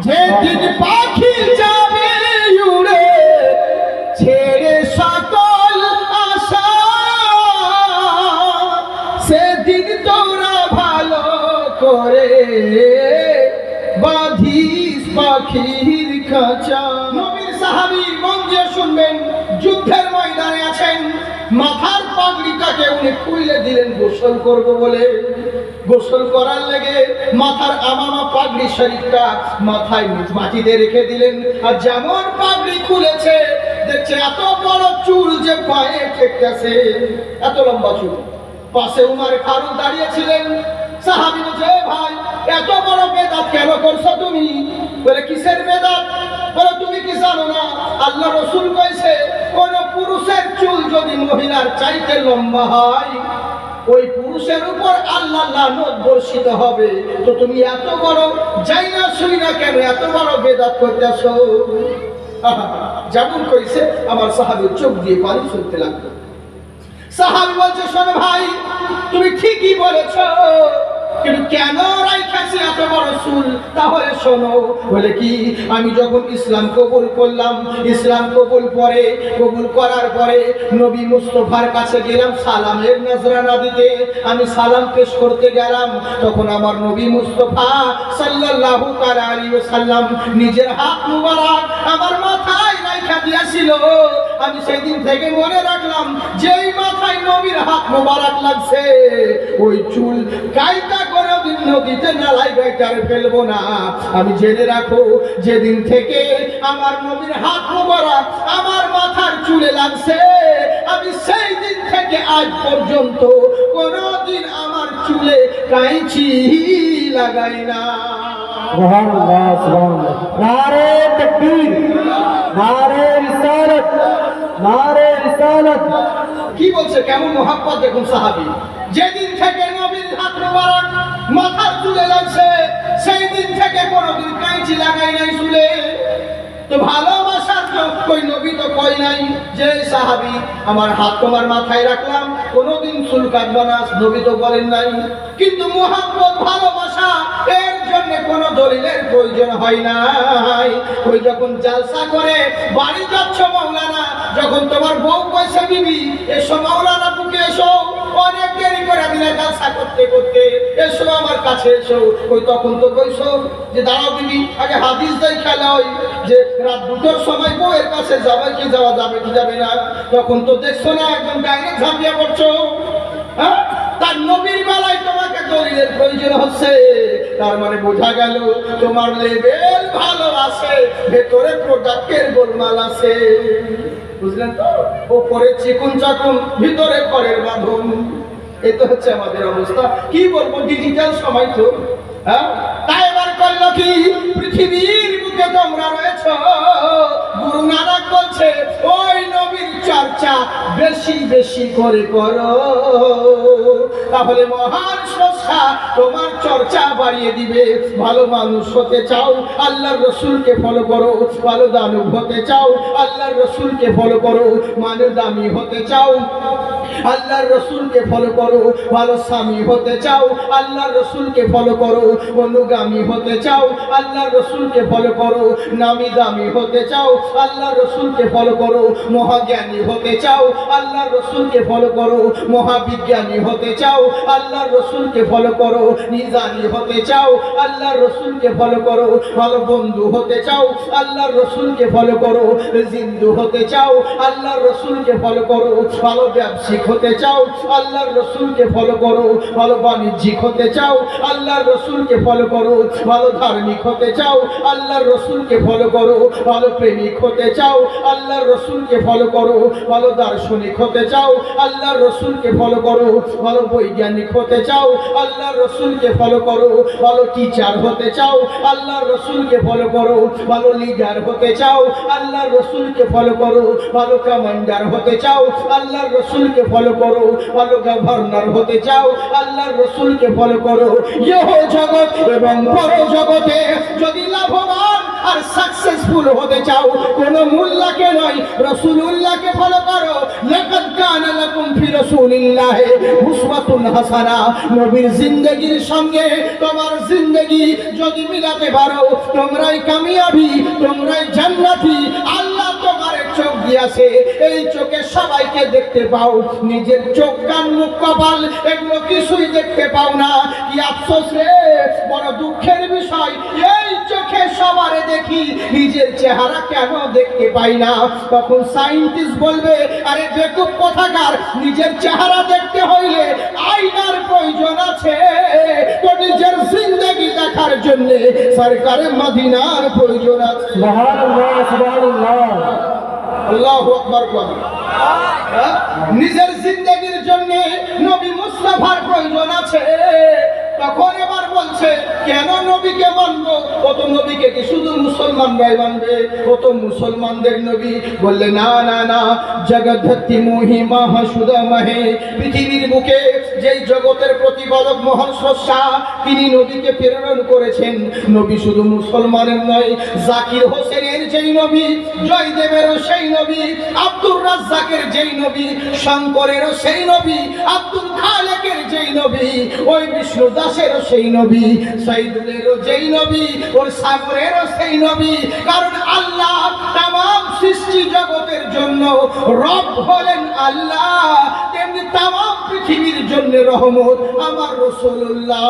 যেদিন পাখি যাবে উড়ে ছেড়ে সকল আশা, সেদিন তোরা ভালো করে বাঁধিস পাখির খাঁচা। নবীর সাহাবী মন দিয়ে শুনবেন, যুদ্ধের ময়দানে আছেন, মাথার পাগড়িটাকে উনি খুলে দিলেন গোসল করব বলে। গোসল করার লেগে মাথার আমামা পাগড়ি শরীফটা মাথায় মাটিতে রেখে দিলেন। আর যেমন পাগড়ি খুলেছে দেখছে এত বড় চুল যে পায়ে ঠেকতেছে, এত লম্বা চুল। পাশে উমর ফারুক দাঁড়িয়েছিলেন। সাহাবী বলছে, ভাই এত বড় বেদাত কেন করছো তুমি? বলে কিসের বেদাত? বলে তুমি কি জানো না আল্লাহ রাসূল কইছে কোন পুরুষের চুল যদি মহিলার চাইতে লম্বা হয় ওই পুরুষের উপর আল্লাহ লানত বর্ষিত হবে। তো তুমি এত বড় যাই না শুই না কেন এত বড় বেদাত করতেছো? যেমন কইছে আমার সাহাবীর চোখ দিয়ে পানি ছুটতে লাগলো। সাহাবী বলছে, শোনো ভাই তুমি ঠিকই বলেছো, কিন্তু কেন রাইখাছি এত বড় চুল? তাহলে শোনো। বলে কি, আমি যখন ইসলাম কবুল করলাম, ইসলাম কবুল করার পরে নবী মুস্তাফার কাছে গেলাম সালামের নজরানা দিতে। আমি সালাম পেশ করতে গেলাম, তখন আমার নবী মুস্তাফা সাল্লাল্লাহু তাআলা আলাইহি ওয়াসাল্লাম নিজের হাত মুবারক আমার মাথায় রাইখা দিয়েছিল। আমি সেদিন থেকে মনে রাখলাম, যেই মাথায় নবীর হাত মুবারক লাগছে ওই চুল কাইটা কোনদিন নদীতে নালায় গাইটারে ফেলবো না। আমি জেনে রাখো, যেদিন থেকে আমার নবীর হাত মুবারক আমার মাথার চুলে লাগছে, আমি সেই দিন থেকে আজ পর্যন্ত কোনদিন আমার চুলে কাইচি লাগাই না। সুবহানাল্লাহ, সুবহানাল্লাহ। নারে তাকবীর, নারে রিসালাত, নারে রিসালাত। কি বলছে, কেমন মোহাব্বত দেখুন সাহাবী। যেদিন থেকে নবীর হাত মুবারক মাথার চুলে লাগছে সেই দিন থেকে কোনদিন কাঁচি লাগাই নাই চুলে। তো ভালোবাসার কই নবী তো কই নাই যে সাহাবী আমার হাত তোমার মাথায় রাখলাম কোনদিন চুল কাটবো না, নবী তো বলেন নাই। কিন্তু মোহাব্বত ভালোবাসা এর জন্য কোনো দলিলের প্রয়োজন হয় নাই। ওই যখন জালসা করে বাড়ি যাচ্ছ মাওলানা, যখন তোমার বউ কইছে বিবি এসো মাওলানা বুকে এসো, অনেক দেরি করে দিলে জালসা করতে করতে এসো আমার কাছে এসো, ওই তখন তো কইছো যে দাঁড়াও বিবি আগে হাদিস দেই খেলা ওই যে রাত 2টার সময় বউয়ের কাছে যাবে কি যাওয়া যাবে কি যাবে না, তখন তো দেখছো না একদম ডাইরেক্ট ঝাঁপিয়ে পড়ছো। হ্যাঁ, তার নবীর বেলায় তোমাকে দলিলের প্রয়োজন হচ্ছে, তার মানে বোঝা গেল তোমার লেভেল ভালো আছে, ভেতরে প্রোডাক্টের গোলমাল আছে। বুঝলেন তো? ওপরে চিকুন চাকুন, ভিতরে ঘরের বাঁধন। এই তো হচ্ছে আমাদের অবস্থা। কি বলবো, ডিজিটাল সময় তো। হ্যাঁ, তাই এবার করলো কি, পৃথিবীর বুকে তোমরা রয়েছ, গুরু নানক বলছে ওই নবীর চর্চা বেশি বেশি করে করো, তাহলে মহান স্রষ্টা তোমার চর্চা বাড়িয়ে দিবে। ভালো মানুষ হতে চাও, আল্লাহর রসুলকে ফলো করো। ভালো দানব হতে চাও, আল্লাহর রসুলকে ফলো করো। মানুষ দামি হতে চাও, আল্লাহর রসুলকে ফলো করো। ভালো স্বামী হতে চাও, আল্লাহর রসুলকে ফলো করো। অনুগামী হতে চাও, আল্লাহর রসুলকে ফলো করো। নামি দামি হতে চাও, আল্লাহর রসুলকে ফলো করো। মহাজ্ঞানী হতে চাও, আল্লাহর রসুলকে ফলো করো। মহাবিজ্ঞানী হতে চাও, আল্লাহর রসুলকে ফলো করো। নিজানি হতে চাও, আল্লাহর রসুলকে ফলো করো। ভালো বন্ধু হতে চাও, আল্লাহর রসুলকে ফলো করো। জিন্দু হতে চাও, আল্লাহর রসুলকে ফলো করো। ভালো ব্যবসায়িক হতে চাও, আল্লাহর রসুলকে ফলো করো। ভালো বাণিজ্যিক হতে চাও, আল্লাহর রসুলকে ফলো করো। ভালো ধার্মিক হতে চাও, আল্লাহর রসুলকে ফলো করো। ভালো প্রেমিক হতে চাও, আল্লাহর রসুলকে ফলো করো। ভালো দার্শনিক হতে চাও, আল্লাহর রসুলকে ফলো করো। ভালো বৈজ্ঞানিক হতে চাও, আল্লাহর রসুলকে ফলো করো। ভালো টিচার হতে চাও, আল্লাহর রসুলকে ফলো করো। ভালো লিডার হতে চাও, আল্লাহর রসুলকে ফলো করো। ভালো কমান্ডার হতে চাও, আল্লাহর রসুলকে ফলো করো। ভালো গভর্নর হতে চাও, আল্লাহর রসুলকে ফলো করো। ইহ জগৎ এবং পর জগতে যদি লাভবান আর সাকসেসফুল সাকসেসফুল হতে চাও কোন মোল্লাকে নয় রাসূলুল্লাহকে ফলো করো লাকাদ কানা লাকুম ফি রাসূলিল্লাহি উসওয়াতুন হাসানা নবীর জিন্দেগীর সঙ্গে তোমার জিন্দেগি যদি মিলাতে পারো তোমরাই কামিয়াবি তোমরাই জান্নাতি আল্লাহ তোমার চোখ দিয়েছে এই চোখে সবাইকে দেখতে পাও নিজের চোখ কান মুখ কপাল এগুলো কিছুই দেখতে পাও না কি আফসোস রে বড় দুঃখের বিষয় এই চোখে সবারে দেখি নিজের চেহারা কেন দেখতে পাই না তখন সায়েন্টিস্ট বলবে আরে বেকুব কোথাকার নিজের চেহারা দেখতে হইলে আয়নার প্রয়োজন আছে তো নিজের জিন্দেগি দেখার জন্য সরকারে মদিনার প্রয়োজন আছে সুবহানাল্লাহ সুবহানাল্লাহ আল্লাহু আকবার বলেন নিজের জিন্দেগির জন্য নবী মুস্তাফার প্রয়োজন আছে তখন এবার বলছে কেন নবীকে মানবো কত নবীকে কি শুধু মুসলমানরাই মানবে কত মুসলমানদের নবী বললে না না না জগদ্ধি মহিমা হাসুদা মাহে পৃথিবীর বুকে যেই জগতের প্রতিপালক মহান স্রষ্টা তিনি নবীকে প্রেরণ করেছেন নবী শুধু মুসলমানের নয় জাকির হোসেনের যেই নবী জয়দেবেরও সেই নবী আব্দুর রাজ্জাকের যেই নবী শঙ্করেরও সেই নবী আব্দুল খালেকের যেই নবী ওই বিষ্ণু দাসেরও সেই নবী সাইদুলেরও যেই নবী ওর সাগরেরও সেই নবী কারণ আল্লাহ তামাম সৃষ্টি জগতের জন্য রব হলেন আল্লাহ তেমনি তামাম পৃথিবীর জন্য রহমত আমার রাসূলুল্লাহ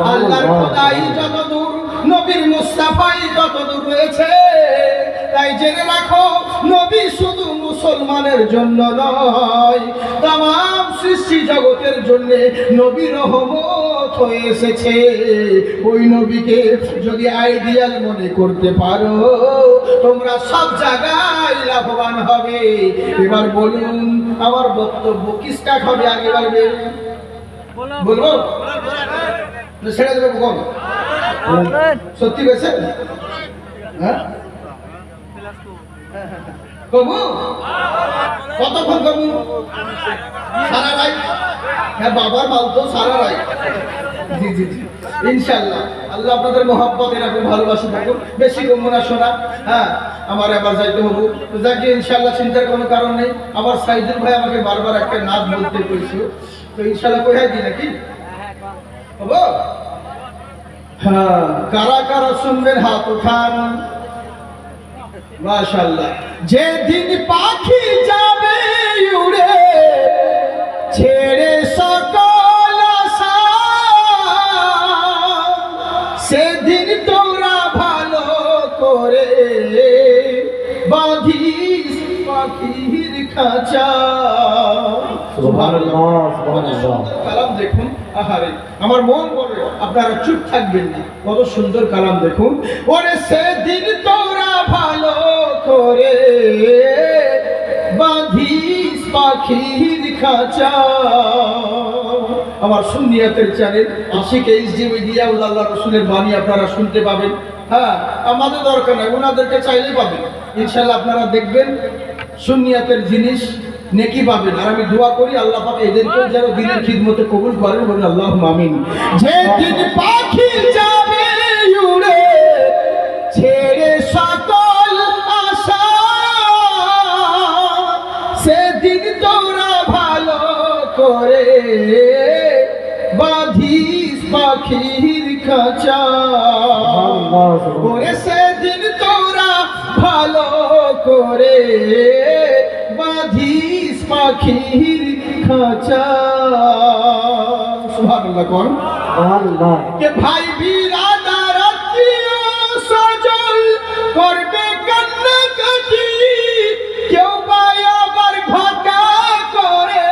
আল্লাহর খোদাই যতদূর নবীর মুস্তাফাই ততদূর রয়েছে তাই জেনে রাখো নবী শুধু মুসলমানের জন্য নয় তামাম সৃষ্টি জগতের জন্য নবী রহমত হয়ে এসেছে ওই নবীকে যদি আইডিয়াল মনে করতে পারো তোমরা সব জায়গায় লাভবান হবে এবার বলুন আমার বক্তব্য কি স্টার্ট হবে আগে বলবে বলবো ছেড়ে দেবো কখন সত্যি বলছেন হ্যাঁ কবু কতক্ষণ কবু সারা রাত হ্যাঁ বাবার মাল তো সারা রাত জি জি জি ইনশাআল্লাহ আল্লাহ আপনাদের মহব্বত এরকম ভালোবাসা থাকুন বেশি কমবো না শোনা হ্যাঁ আমার এবার যাইতে হবো যাকে ইনশাআল্লাহ চিন্তার কোনো কারণ নেই আবার সাইদুল ভাই আমাকে বারবার একটা নাচ বলতে কইছে তো ইনশাআল্লাহ কোথায় দিই নাকি হবো হ্যাঁ কারা কারা শুনবেন হাত উঠান মাশাআল্লাহ যেদিন পাখি যাবে উড়ে ছেড়ে সকল আশা সেদিন তোরা ভালো করে বাঁধিস পাখির খাঁচা সুবহানাল্লাহ সুবহানাল্লাহ কালাম দেখুন আহারে আমার মন বলে আপনারা চুপ থাকবেন না কত সুন্দর কালাম দেখুন ওরে সেদিন তোরা ভালো করে বাঁধিস পাখির খাঁচা আমার সুন্নিয়াতের চ্যানেল আশিক এইচডি মিডিয়া আল্লাহ রাসূলের বাণী আপনারা শুনতে পাবেন হ্যাঁ আমাদের দরকার নাই ওনাদেরকে চাইলেই পাবেন ইনশাআল্লাহ আপনারা দেখবেন সুন্নিয়াতের জিনিস নেকি পাবেন আর আমি দোয়া করি আল্লাহ পাক এদেরকেও যেন দিনের খিদমতে কবুল করেন বলেন আল্লাহুম্মা আমিন যেদিন পাখি যাবে উড়ে ছেড়ে সকল আশা সেদিন তোরা ভালো করে বাঁধিস পাখির খাঁচা ওরে সেদিন তোরা ভালো করে বাঁধিস পাখির খাঁচা সুবহানাল্লাহ কোন সুবহানাল্লাহ কে ভাই বিরাদার আত্মীয় সজল করবে কান্নাকাটি কেউ পায় আবার ঘটা করে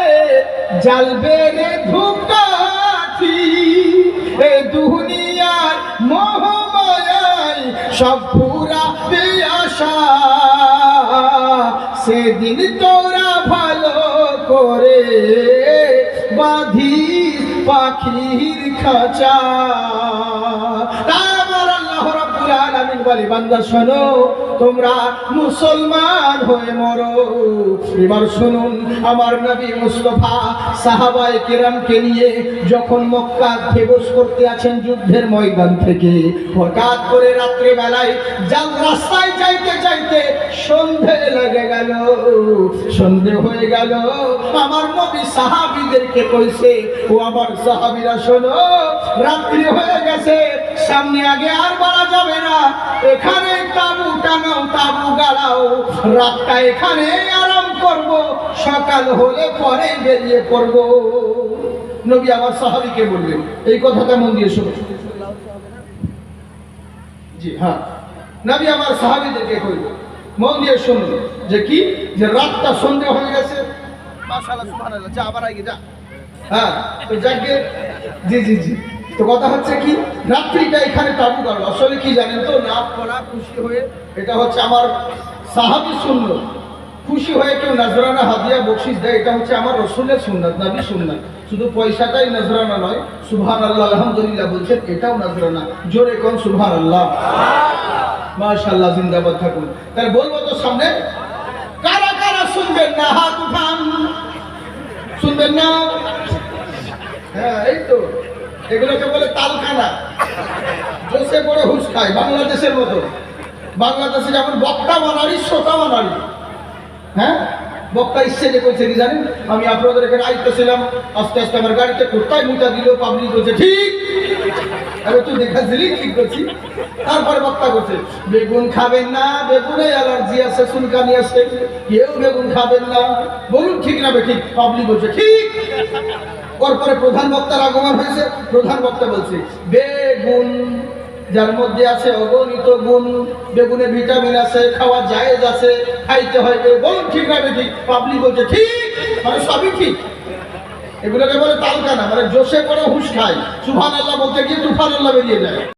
জ্বালবে রে ধূপকাঠি এ দুনিয়ার মোহমায়ায় সব পুরা আশা সেদিন তোরা ভালো করে বাঁধিস পাখির খাঁচা আমার আল্লাহ রাব্বুল আলামিন বলে বান্দা শোনো তোমরা মুসলমান হয়ে মরো। এবার শুনুন, আমার নবী মুস্তাফা সাহাবায়ে কেরামকে নিয়ে যখন মক্কা প্রবেশ করতে আছেন যুদ্ধের ময়দান থেকে, হঠাৎ করে রাত্রে বেলায় রাস্তায় যাইতে যাইতে সন্ধে লেগে গেল, সন্ধে হয়ে গেল। আমার নবী সাহাবীদেরকে কইছে, ও আমার সাহাবীরা শোনো, রাত্রি হয়ে গেছে, সামনে আগে আর বাড়া যাবে না, এখানে তাবু টানাও, তাবু গাড়াও, রাতটা এখানে আরাম করব, সকাল হলে পরে বেরিয়ে পড়ব। নবী আমার সাহাবীকে বললেন, এই কথাটা মন দিয়ে শোনো। জি হ্যাঁ, নবী আমার সাহাবীদেরকে কইল, মন দিয়ে শুনুন, যে কি, যে রাতটা সন্ধ্যা হয়ে গেছে। মাশাআল্লাহ, সুবহানাল্লাহ, যা আবার আগে যা। হ্যাঁ, তো যাকে, জি জি জি, তো কথা হচ্ছে কি, রাত্রিটা এখানে তাবু গাড়ো। আসলে কি জানেন তো, না পড়া খুশি হয়ে, এটা হচ্ছে আমার সাহাবী সুন্নাত। খুশি হয়ে কেউ নজরানা হাদিয়া বকশিশ দেয়, এটা হচ্ছে আমার রাসূলের সুন্নাত, নবী সুন্নাত। শুধু পয়সাটাই নজরানা নয়, সুবহানাল্লাহ, আলহামদুলিল্লাহ বলছেন, এটাও নজরানা। জোরে কোন সুবহানাল্লাহ, মাশাআল্লাহ, জিন্দাবাদ থাকুন। তাহলে বলবো তো সামনে, কারা কারা শুনবেন না, হাত উঠান। শুনবেন না? হ্যাঁ, এই তো, এগুলোকে বলে তালখানা, জোসে পড়ে হুঁশ খায়, বাংলাদেশের মতো। বাংলাদেশে যেমন বক্তা বানারি, শ্রোতা বানারি। হ্যাঁ, বক্তা ইচ্ছে যে কইছে কি জানেন, আমি আপনাদের এখানে আইতেছিলাম, আস্তে আস্তে আমার গাড়িতে কোথায় মুটা দিল, পাবলিক বলছে ঠিক, আরে তুই দেখাচ্ছিলি, ঠিক করছি। তারপরে বক্তা করছে, বেগুন খাবেন না, বেগুনে অ্যালার্জি আছে, চুলকানি আছে, কেউ বেগুন খাবেন না, বলুন ঠিক না ঠিক? পাবলিক বলছে ঠিক। তারপরে প্রধান বক্তার আগমন হয়েছে, প্রধান বক্তা বলছে, বেগুন যার মধ্যে আছে অগণিত গুণ, বেগুনে ভিটামিন আছে, খাওয়া জায়েজ আছে, খাইতে হয়, বলুন ঠিক না ঠিক? পাবলিক বলছে ঠিক, মানে সবই ঠিক। এগুলোকে বলে তালকানা, মানে জোশে করে হুঁশ খায়, সুবহানাল্লাহ বলতে গিয়ে তুফানাল্লাহ বেরিয়ে যায়।